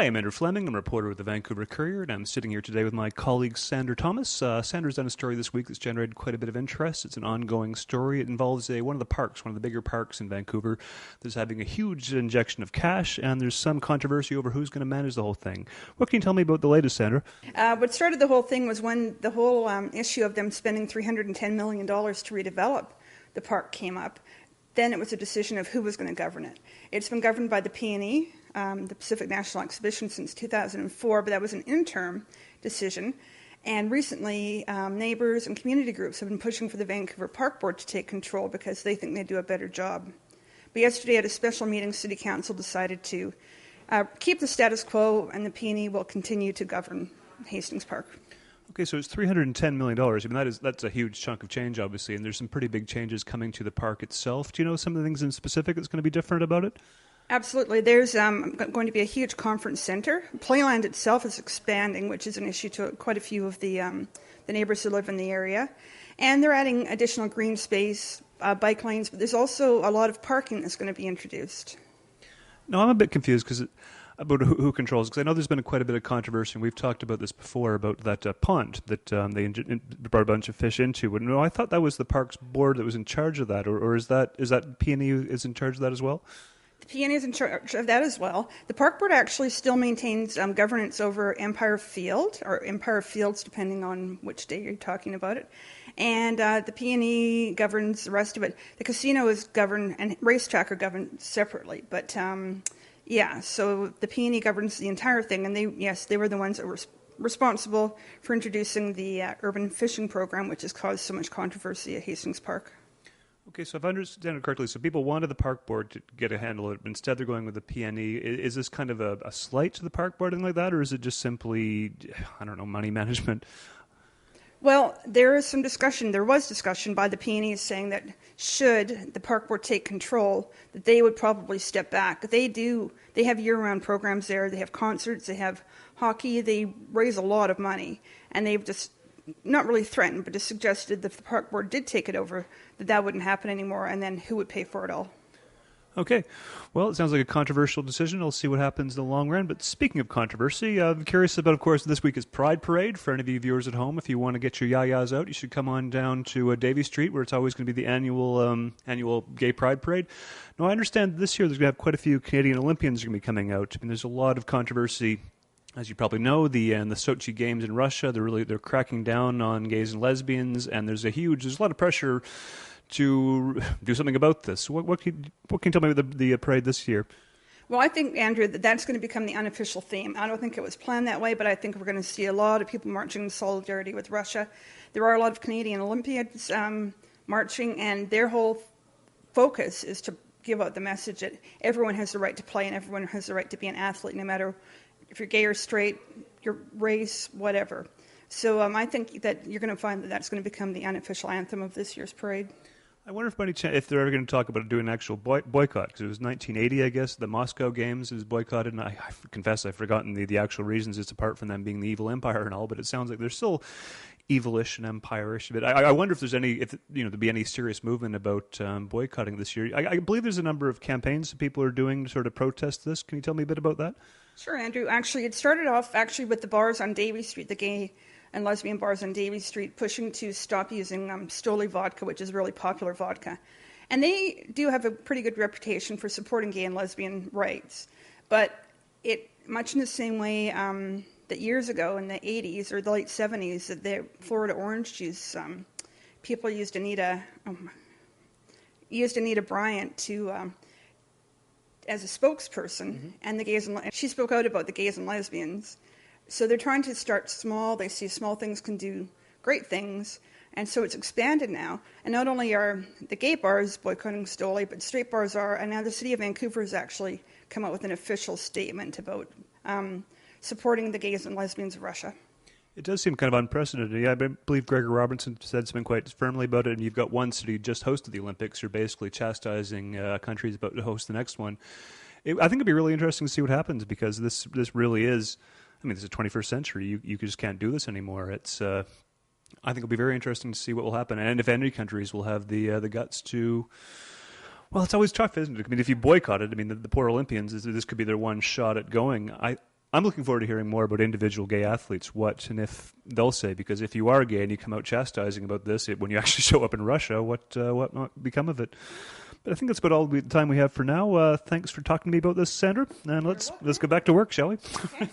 Hi, I'm Andrew Fleming. I'm a reporter with the Vancouver Courier, and I'm sitting here today with my colleague Sandra Thomas. Sandra's done a story this week that's generated quite a bit of interest. It's an ongoing story. It involves one of the parks, one of the bigger parks in Vancouver, that's having a huge injection of cash, and there's some controversy over who's going to manage the whole thing. What can you tell me about the latest, Sandra? What started the whole thing was when the whole issue of them spending $310 million to redevelop the park came up. Then it was a decision of who was going to govern it. It's been governed by the P&E, the Pacific National Exhibition, since 2004, but that was an interim decision. And recently, neighbours and community groups have been pushing for the Vancouver Park Board to take control because they think they do a better job. But yesterday at a special meeting, City Council decided to keep the status quo, and the P&E will continue to govern Hastings Park. Okay, so it's $310 million. I mean, that's a huge chunk of change, obviously, and there's some pretty big changes coming to the park itself. Do you know some of the things in specific that's going to be different about it? Absolutely. There's going to be a huge conference centre. Playland itself is expanding, which is an issue to quite a few of the neighbours who live in the area. And they're adding additional green space, bike lanes, but there's also a lot of parking that's going to be introduced. No, I'm a bit confused about who controls, because I know there's been quite a bit of controversy, and we've talked about this before, about that pond that they brought a bunch of fish into. But no, I thought that was the Parks Board that was in charge of that, or is that P&E is in charge of that as well? The P&E is in charge of that as well. The Park Board actually still maintains governance over Empire Field, or Empire Fields, depending on which day you're talking about it. And the P&E governs the rest of it. The casino is governed, and racetrack are governed separately. But so the P&E governs the entire thing, and they were the ones that were responsible for introducing the urban fishing program, which has caused so much controversy at Hastings Park. Okay, so if I understand it correctly, so people wanted the Park Board to get a handle of it, but instead they're going with the P&E. Is this kind of a slight to the Park Board, anything like that, or is it just simply, I don't know, money management? Well, there was discussion by the P&E saying that should the Park Board take control, that they would probably step back. They have year-round programs there. They have concerts. They have hockey. They raise a lot of money, and they've just not really threatened, but just suggested that if the Park Board did take it over, that wouldn't happen anymore, and then who would pay for it all? Okay. Well, it sounds like a controversial decision. I'll see what happens in the long run. But speaking of controversy, I'm curious about, of course, this week is Pride Parade. For any of you viewers at home, if you want to get your yayas out, you should come on down to Davie Street, where it's always going to be the annual Gay Pride Parade. Now, I understand this year there's going to have quite a few Canadian Olympians going to be coming out. I mean, there's a lot of controversy. As you probably know, the Sochi Games in Russia, they're cracking down on gays and lesbians, and there's a lot of pressure to do something about this. What can you tell me about the parade this year? Well, I think, Andrew, that's going to become the unofficial theme. I don't think it was planned that way, but I think we're going to see a lot of people marching in solidarity with Russia. There are a lot of Canadian Olympians marching, and their whole focus is to give out the message that everyone has the right to play and everyone has the right to be an athlete, no matter if you're gay or straight, your race, whatever. So I think that you're going to find that that's going to become the unofficial anthem of this year's parade. I wonder if they're ever going to talk about doing an actual boycott, because it was 1980, I guess, the Moscow Games was boycotted, and I confess I've forgotten the actual reasons, it's apart from them being the evil empire and all, but it sounds like they're still evilish and empire-ish. But I wonder if there'd be any serious movement about boycotting this year. I believe there's a number of campaigns that people are doing to sort of protest this. Can you tell me a bit about that? Sure, Andrew. Actually, it started off with the bars on Davie Street, the gay and lesbian bars on Davie Street, pushing to stop using Stoli vodka, which is really popular vodka. And they do have a pretty good reputation for supporting gay and lesbian rights. But much in the same way that years ago in the 80s or the late 70s, that the Florida orange juice, people used Anita Bryant to as a spokesperson, and she spoke out about the gays and lesbians. So they're trying to start small. They see small things can do great things, and so it's expanded now. And not only are the gay bars boycotting Stoli, but straight bars are. And now the city of Vancouver has actually come out with an official statement about supporting the gays and lesbians of Russia. It does seem kind of unprecedented. I believe Gregor Robertson said something quite firmly about it, and you've got one city just hosted the Olympics. You're basically chastising countries about to host the next one. I think it'd be really interesting to see what happens, because this really is, this is the 21st century. You just can't do this anymore. I think it'll be very interesting to see what will happen, and if any countries will have the guts to. Well, it's always tough, isn't it? If you boycott it, the poor Olympians, this could be their one shot at going. I'm looking forward to hearing more about individual gay athletes, what and if they'll say, because if you are gay and you come out chastising about this, when you actually show up in Russia, what might become of it? But I think that's about all the time we have for now. Thanks for talking to me about this, Sandra, and let's get back to work, shall we? Okay.